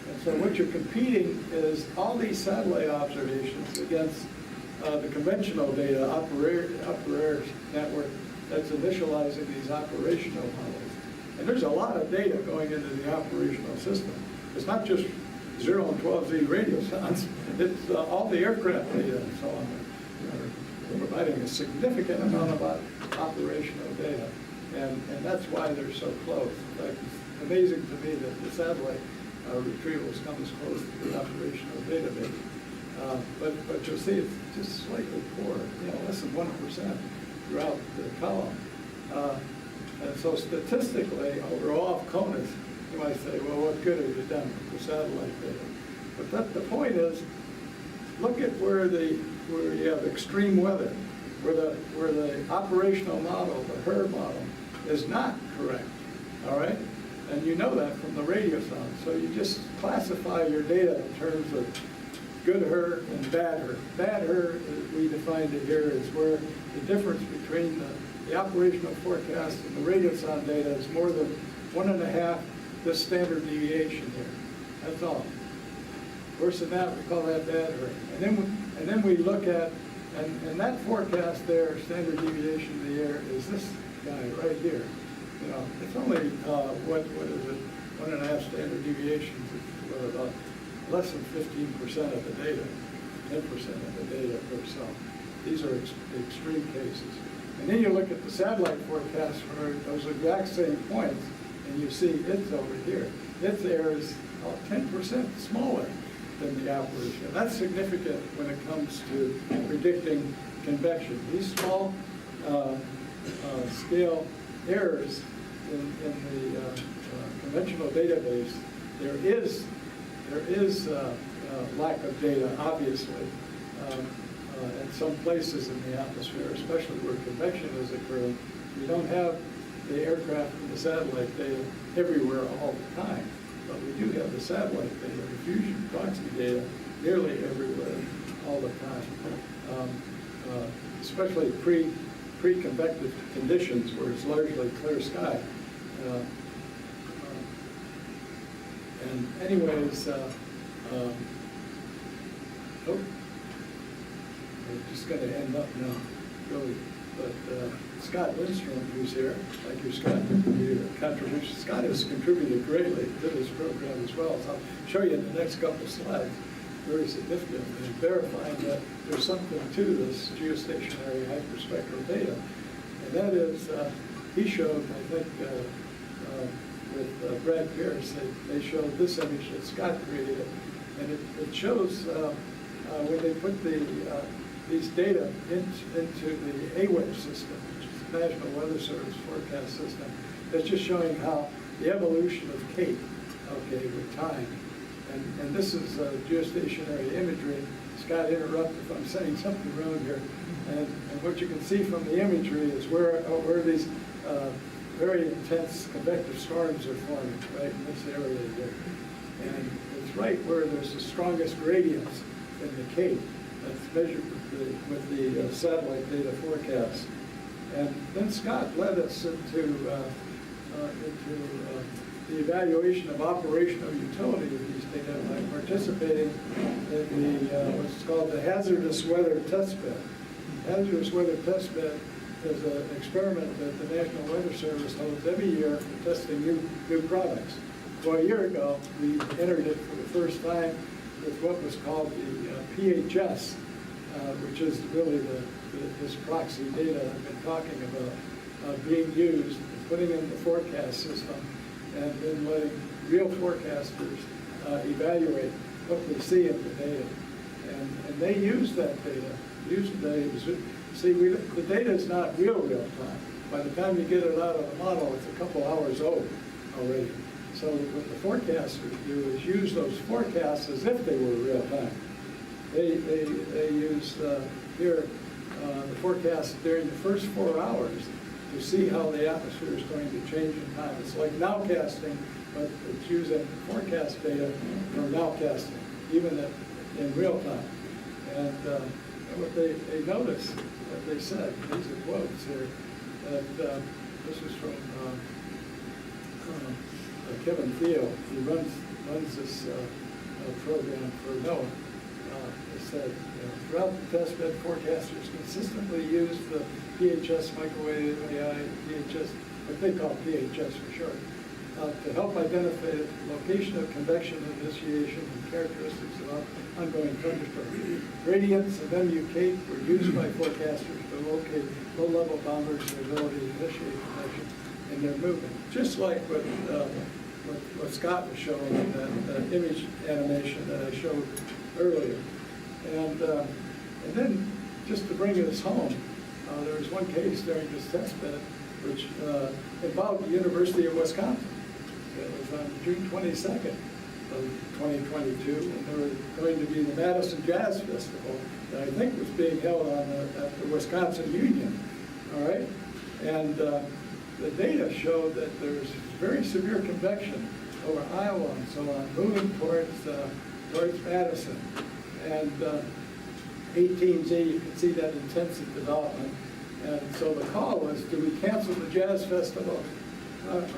And so what you're competing is all these satellite observations against the conventional data upper air network that's initializing these operational models. And there's a lot of data going into the operational system. It's not just 0 and 12Z radiosondes, it's all the aircraft data and so on. They're providing a significant amount of operational data. And that's why they're so close. In fact, it's amazing to me that the satellite retrievals come as close to the operational database. But you'll see it's just slightly poor, you know, less than 1% throughout the column. And so statistically, overall CONUS, you might say, well, what good have you done with the satellite data? But the point is, look at where you have extreme weather, where the operational model, the HER model, is not correct, all right? And you know that from the radiosonde. So you just classify your data in terms of good HER and bad HER. Bad HER, as we defined it here, is where the difference between the operational forecast and the radiosonde data is more than 1.5 this standard deviation here. That's all. Worse than that, we call that bad HER. And then we look at, and that forecast there, standard deviation of the air, is this guy right here. You know, it's only, what is it, 1.5 standard deviations, what, about less than 15% of the data, 10% of the data or so. These are extreme cases. And then you look at the satellite forecast for those exact same points, and you see it's over here. Its error is 10% smaller than the operation. That's significant when it comes to predicting convection. These small scale errors in the conventional database, there is lack of data, obviously, in some places in the atmosphere, especially where convection is occurring. You don't have the aircraft and the satellite data everywhere all the time, but we do have the satellite data, the fusion proxy data, nearly everywhere all the time, especially pre-convective conditions where it's largely clear sky. And anyways, we're just going to end up now, really. But Scott Lindstrom, who's here, thank you, Scott, for your contribution. Scott has contributed greatly to this program as well. So I'll show you in the next couple of slides. Very significant in verifying that there's something to this geostationary hyperspectral data. And that is, he showed, I think, with Brad Pierce, they showed this image that Scott created. And it shows when they put these data into the AWEB system, which is the National Weather Service forecast system, that's just showing how the evolution of Cape, okay, with time. And this is geostationary imagery. Scott, interrupt if I'm saying something wrong here. And what you can see from the imagery is where these very intense convective storms are forming, right in this area here. And it's right where there's the strongest gradients in the Cape. That's measured with the satellite data forecast. And then Scott led us into the evaluation of operational utility of these data by participating in the what's called the hazardous weather test bed. Hazardous weather test bed is an experiment that the National Weather Service holds every year for testing new products. Well, a year ago, we entered it for the first time with what was called the PHS, which is really this proxy data I've been talking about, being used, putting in the forecast system, and then letting real forecasters evaluate what they see in the data. And they use that data. See, the data is not real time. By the time you get it out of the model, it's a couple hours old already. So what the forecasters do is use those forecasts as if they were real time. They use here the forecast during the first 4 hours to see how the atmosphere is going to change in time. It's like nowcasting, but it's using forecast data for nowcasting, even in real time. And what they noticed, what they said, these are quotes here, that this is from Kevin Theo, who runs this program for NOAA. They said, throughout the test bed, forecasters consistently use the PHS microwave AI, PHS, what they call PHS for short, to help identify the location of convection initiation and characteristics of ongoing thunderstorms. Gradients of MUK were used by forecasters to locate low-level boundary and their ability to initiate convection in their movement. Just like what Scott was showing in that image animation that I showed earlier. And then, just to bring this home, there was one case during this test bed which involved the University of Wisconsin. It was on June 22nd of 2022, and there was going to be the Madison Jazz Festival that I think was being held at the Wisconsin Union, all right? And the data showed that there's very severe convection over Iowa and so on, moving towards Madison. And 18Z, you can see that intensive development. And so the call was, do we cancel the Jazz Festival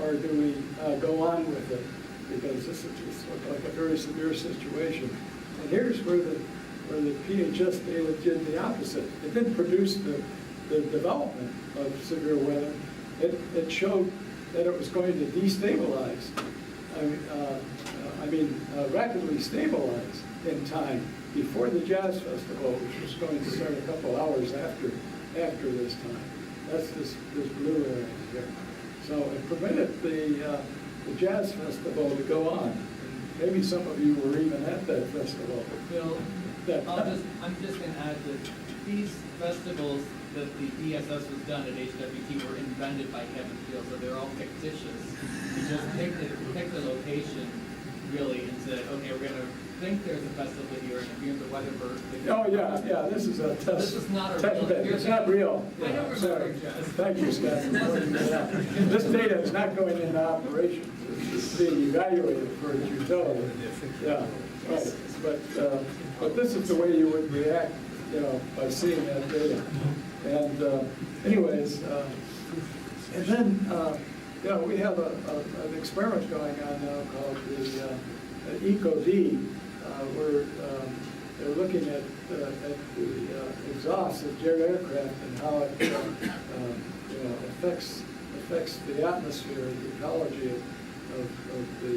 or do we go on with it? Because this looked like a very severe situation. And here's where the PHS data did the opposite. It didn't produce the development of severe weather. It showed that it was going to destabilize, rapidly stabilize in time before the Jazz Festival, which was going to start a couple hours after this time. That's this blue area here. So it permitted the Jazz Festival to go on. And maybe some of you were even at that festival. Bill, I'm just going to add that these festivals that the ESS was done at HWT were invented by Kevin Field, so they're all fictitious. You just pick the location, really, and said, okay, we're going to think there's a festival here, and if you're in the weather burst. Oh, yeah, this is a test. This is not a test real. bed. It's not real. I don't remember. Sorry. Thank you, Scott, for pointing that out. This data is not going into operations. It's being evaluated for its utility. Yeah, right. But this is the way you would react, by seeing that data. And anyways, and then, we have an experiment going on now called the ECO-D, where they're looking at the exhaust of jet aircraft and how it affects the atmosphere, the ecology of the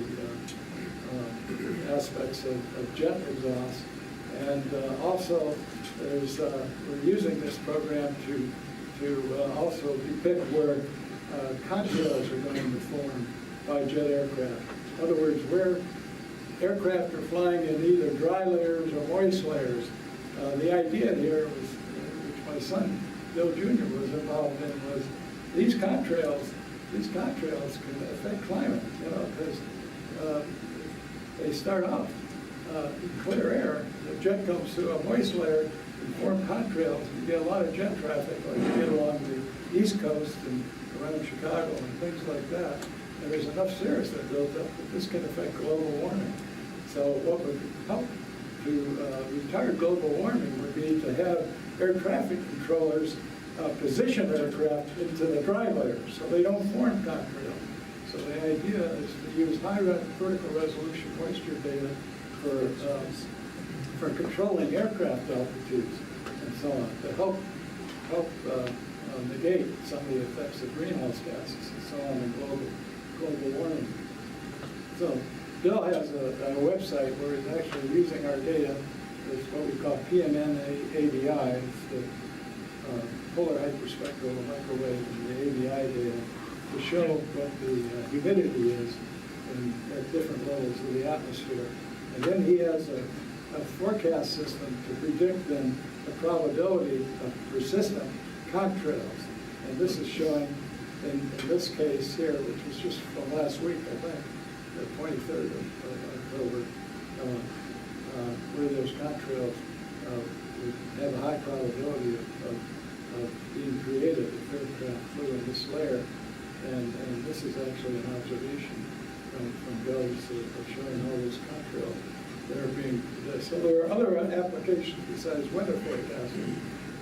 aspects of jet exhaust. And also, we're using this program to also depict where contrails are going to form by jet aircraft. In other words, where aircraft are flying in either dry layers or moist layers. The idea here was, which my son Bill Jr. was involved in, was these contrails can affect climate, because they start off clear air. The jet comes through a moist layer and form contrails. You get a lot of jet traffic, like you get along the East Coast and around Chicago and things like that. And there's enough cirrus that builds up that this can affect global warming. So what would help to retard global warming would be to have air traffic controllers position aircraft into the dry layers so they don't form contrails. So the idea is to use high vertical resolution moisture data for controlling aircraft altitudes and so on, to help negate some of the effects of greenhouse gases and so on in global warming. So Bill has a website where he's actually using our data. It's what we call PMN-ABI. It's the polar hyperspectral microwave and the ABI data to show what the humidity is at different levels of the atmosphere. And then he has a forecast system to predict then the probability of persistent contrails. And this is showing in this case here, which was just from last week, I think, the 23rd of October, where there's contrails, we have a high probability of being created if aircraft flew in this layer. And this is actually an observation from Bill's of showing all those contrails that are being produced. So there are other applications besides weather forecasting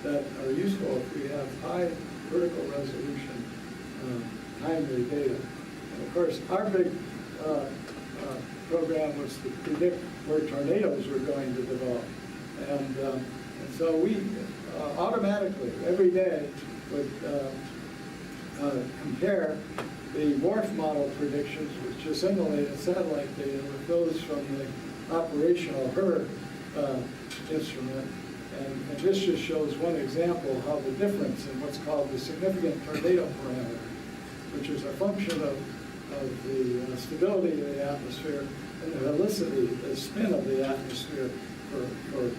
that are useful if we have high vertical resolution, timely data. And of course, our big program was to predict where tornadoes were going to develop. And so we automatically, every day, would compare the WRF model predictions, which assimilated satellite data, with those from the operational HER instrument. And this just shows one example how the difference in what's called the significant tornado parameter, which is a function of the stability of the atmosphere and the helicity, the spin of the atmosphere for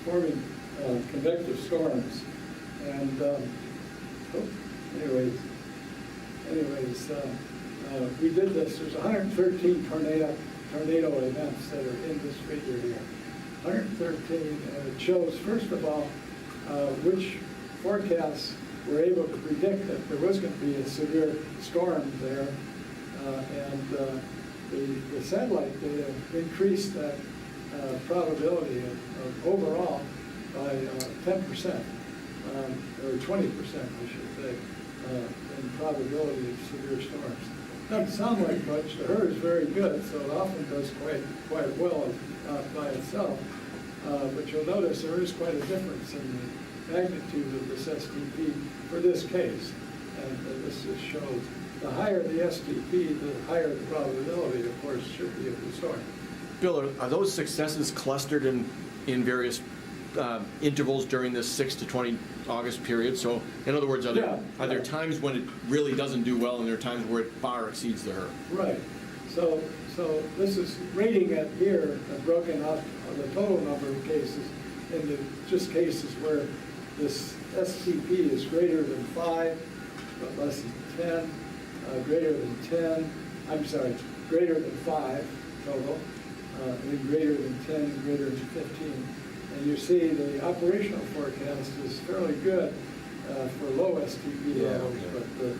forming convective storms. And anyways, we did this. There's 113 tornado events that are in this figure here. 113, and it shows, first of all, which forecasts were able to predict that there was going to be a severe storm there, and the satellite data increased that probability of overall by 10%, or 20%, I should say, in probability of severe storms. Doesn't sound like much. The HER is very good, so it often does quite well by itself. But you'll notice there is quite a difference in the magnitude of this STP for this case. And this just shows the higher the STP, the higher the probability, of course, should be of the storm. Bill, are those successes clustered in various intervals during this 6 to 20 August period? So, in other words, are there times when it really doesn't do well, and there are times where it far exceeds the HER? Right. So this is rating it here, broken up on the total number of cases into just cases where this STP is greater than 5, but less than 10, greater than 10, I'm sorry, greater than 5 total, and greater than 10, and greater than 15. And you see the operational forecast is fairly good for low STP levels, but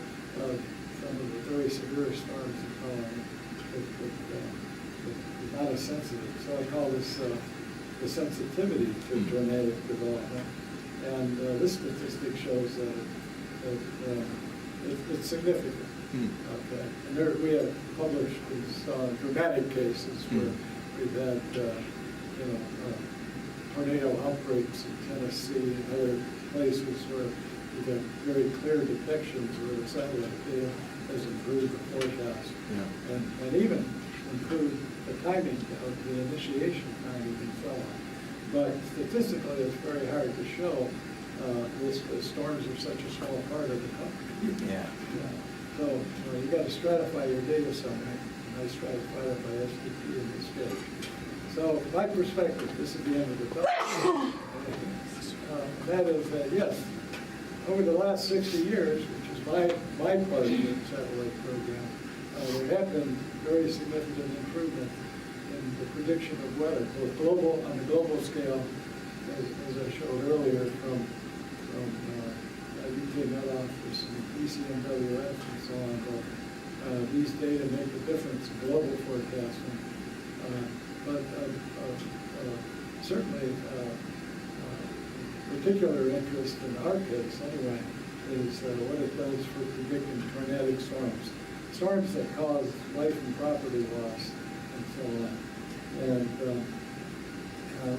some of the very severe storms is not as sensitive. So I call this the sensitivity to tornadic development. And this statistic shows that it's significant. Okay. And there, we have published these dramatic cases where we've had tornado outbreaks in Tennessee and other places where we've had very clear depictions where the satellite data has improved the forecast, and even improved the timing of the initiation timing and so on. But statistically, it's very hard to show this, because storms are such a small part of the country. So you got to stratify your data somehow. I stratify it by STP in this case. So my perspective, this is the end of the talk. That is that yes, over the last 60 years, which is my part of the satellite program, there have been very significant improvement in the prediction of weather, both on the global scale, as I showed earlier, from UK Met Office and ECMWF and so on. But these data make a difference in global forecasting. But certainly, particular interest in our case, anyway, is what it does for predicting tornadic storms. Storms that cause life and property loss and so on. And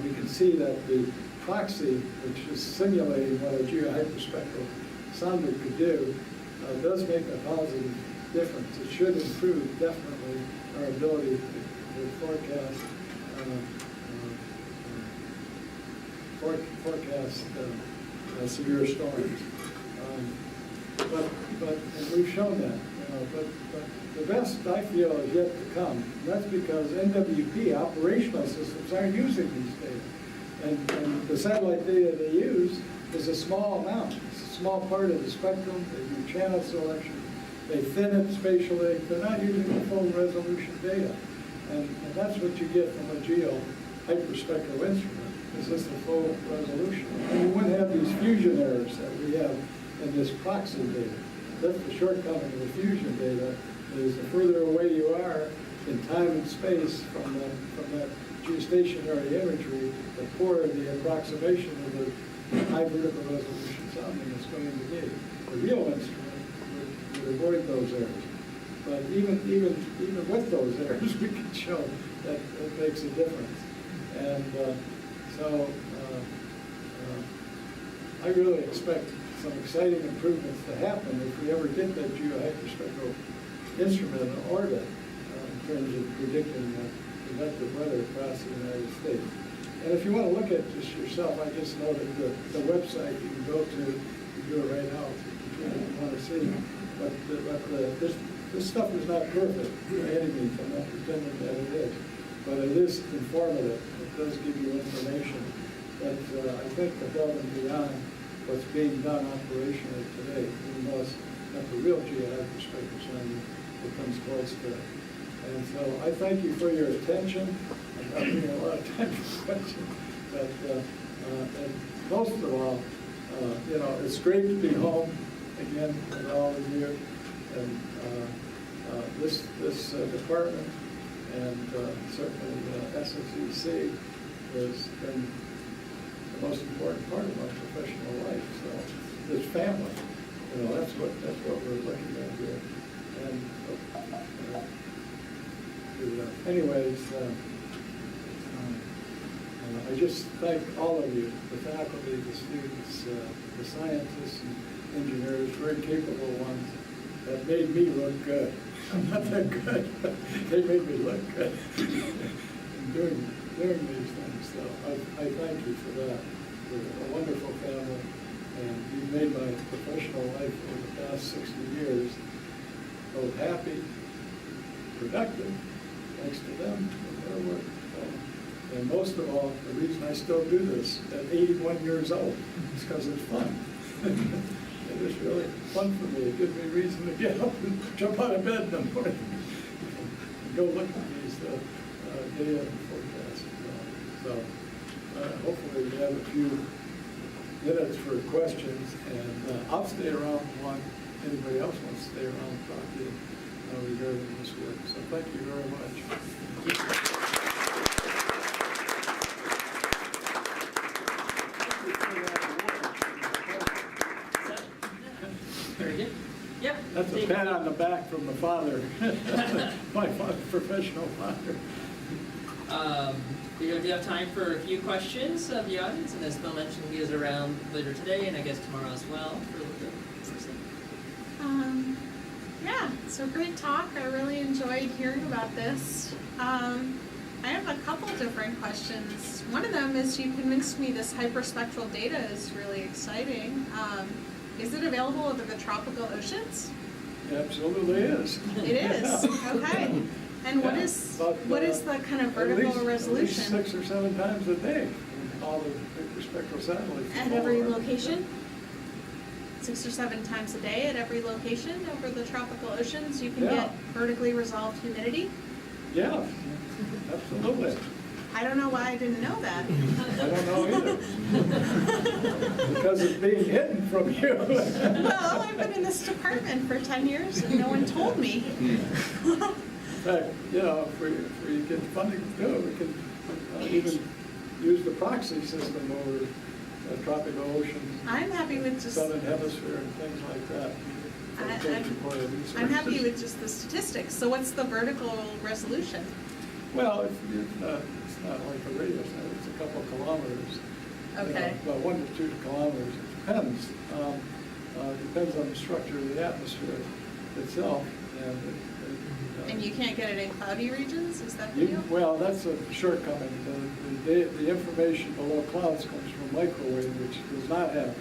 we can see that the proxy, which is simulating what a geohyperspectral sounder could do, does make a positive difference. It should improve definitely our ability to forecast severe storms. And we've shown that, but the best I feel is yet to come. And that's because NWP operational systems aren't using these data. And the satellite data they use is a small amount. It's a small part of the spectrum. They do channel selection. They thin it spatially. They're not using the full resolution data. And that's what you get from a geohyperspectral instrument. It's just the full resolution. And you wouldn't have these fusion errors that we have in this proxy data. That's the shortcoming of the fusion data, is the further away you are in time and space from that geostationary imagery, the poorer the approximation of the high vertical resolution sounding is going to be. The real instrument would avoid those errors. But even with those errors, we can show that it makes a difference. And I really expect some exciting improvements to happen if we ever get that geohyperspectral instrument in orbit in terms of predicting convective weather across the United States. And if you want to look at this yourself, I just noted the website you can go to. You can do it right now if you want to see. But this stuff is not perfect by any means. I'm not pretending that it is. But it is informative. It does give you information that I think above and beyond what's being done operationally today, even though it's not the real geohyperspectral sounding, it comes close to it. And so I thank you for your attention. I'm not getting a lot of time for questions, but and most of all, it's great to be home again with all of you, and this department, and certainly SSEC has been the most important part of my professional life. So this family, that's what we're looking at here. And anyways, I just thank all of you, the faculty, the students, the scientists and engineers, very capable ones, that made me look good. I'm not that good, but they made me look good in doing these things. So I thank you for that. You're a wonderful family, and you've made my professional life over the past 60 years both happy, productive, thanks to them and their work. And most of all, the reason I still do this at 81 years old is because it's fun. It is really fun for me. It gives me reason to get up and jump out of bed in the morning and go look at these data and forecasts. So hopefully we have a few minutes for questions, and I'll stay around long. Anybody else wants to stay around and talk to you regarding this work. So thank you very much. Very good. Yep. That's a pat on the back from the father, my professional father. We do have time for a few questions of the audience, and as Bill mentioned, he is around later today and I guess tomorrow as well for a little bit. Yeah, so great talk. I really enjoyed hearing about this. I have a couple different questions. One of them is you convinced me this hyperspectral data is really exciting. Is it available over the tropical oceans? It absolutely is. It is? Okay. And what is the kind of vertical resolution? At least 6 or 7 times a day, all the hyperspectral satellites. At every location? 6 or 7 times a day at every location over the tropical oceans, you can get vertically resolved humidity? Yeah, absolutely. I don't know why I didn't know that. I don't know either. Because it's being hidden from you. Well, I've been in this department for 10 years and no one told me. In fact, if we get funding to do it, we can even use the proxy system over tropical oceans. I'm happy with just... Southern hemisphere and things like that. I'm happy with just the statistics. So what's the vertical resolution? Well, it's not like a radius, it's a couple kilometers. Okay. About 1 to 2 kilometers, it depends. Depends on the structure of the atmosphere itself. And you can't get it in cloudy regions, is that the deal? Well, that's a shortcoming. The information below clouds comes from microwave, which does not have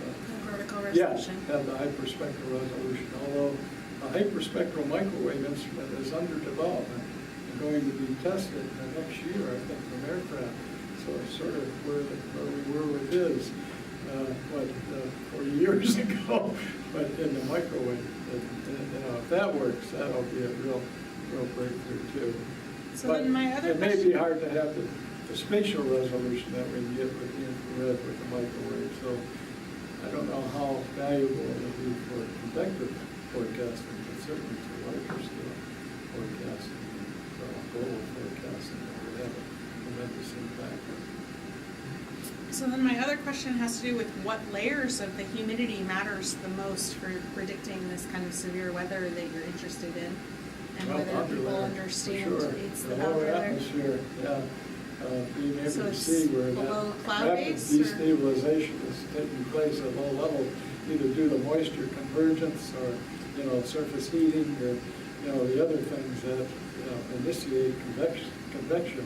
Vertical yeah, resolution. have the hyperspectral resolution, although a hyperspectral microwave instrument is under development and going to be tested next year, I think, from aircraft. So it's sort of where we were with his, 40 years ago, but in the microwave. If that works, that'll be a real breakthrough too. So But then my other it may question. be hard to have the spatial resolution that we get with the infrared with the microwave, so I don't know how valuable it will be for convective forecasting, but certainly for larger scale forecasting, global forecasting, that would have a tremendous impact. So then my other question has to do with what layers of the humidity matters the most for predicting this kind of severe weather that you're interested in? And Well, whether upper people layer, understand for sure. it's the the upper lower layer? atmosphere, yeah. Being able So to it's see where below that cloud rapid base, or- destabilization is taking place at low level, either due to moisture convergence or, surface heating or, the other things that, initiate convection.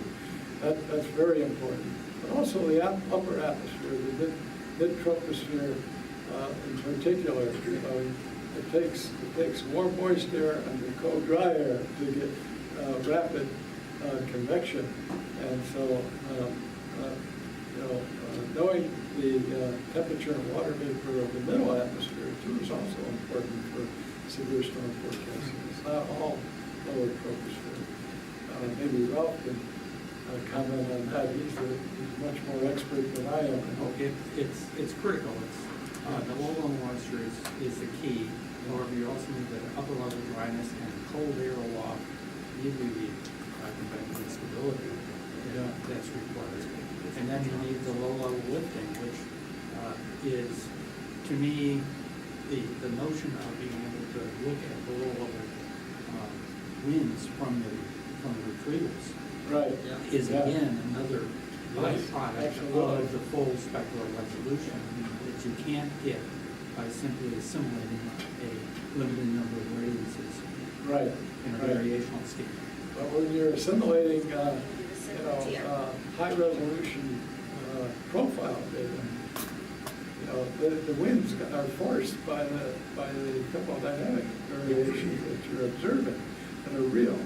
That's very important. But also the upper atmosphere, the mid-troposphere in particular, it takes warm, moist air and cold, dry air to get rapid convection. And so, knowing the temperature and water vapor of the middle atmosphere too is also important for severe storm forecasting. It's not all lower troposphere. Maybe Ralph can comment on that. He's much more expert than I am. It's critical. The low level moisture is the key. However, you also need the upper level dryness and cold air aloft. You need the convective stability that's required. And then you need the low level lifting, which is, to me, the notion of being able to look at the low level winds from the retrievals. Right. Is Yeah. again another byproduct Absolutely. of the full spectral resolution that you can't get by simply assimilating a limited number of radiances Right. in a Right. variational scheme. But when you're assimilating, high resolution profile data, the winds are forced by the thermodynamic variations that you're observing that are real,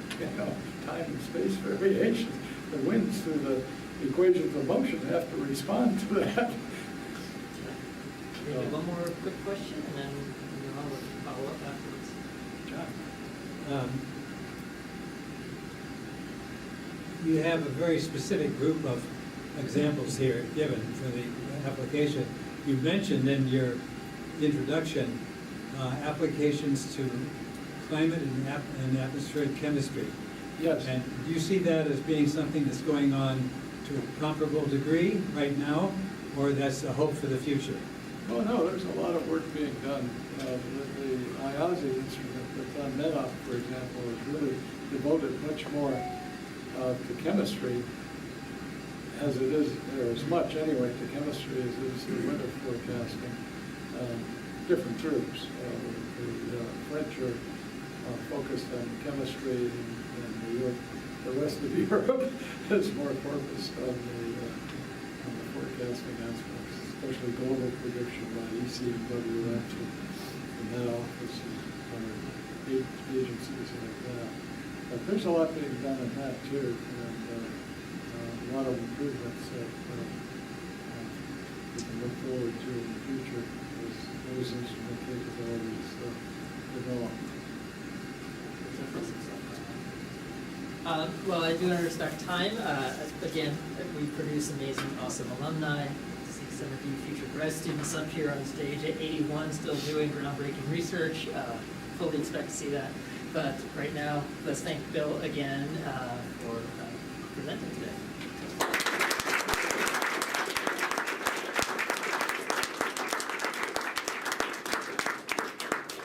time and space variations. The winds through the equations of motion have to respond to that. Maybe one more quick question, and then I'll follow up afterwards. John? You have a very specific group of examples here given for the application. You mentioned in your introduction applications to climate and atmospheric chemistry. Yes. And do you see that as being something that's going on to a comparable degree right now, or that's a hope for the future? Oh, no, there's a lot of work being done. The IASI instrument that's on MEDOC, for example, is really devoted much more to chemistry, as it is, or as much anyway, to chemistry as it is to weather forecasting. Different groups. The French are focused on chemistry, and the rest of Europe is more focused on the forecasting aspects, especially global prediction by UW-AOS and that office and agencies like that. But there's a lot being done in that too, and a lot of improvements that we can look forward to in the future as those instrument capabilities develop. Well, I do want to respect time. Again, we produce amazing, awesome alumni. See some of you future grad students up here on stage at 81 still doing groundbreaking research. Fully expect to see that. But right now, let's thank Bill again for presenting today.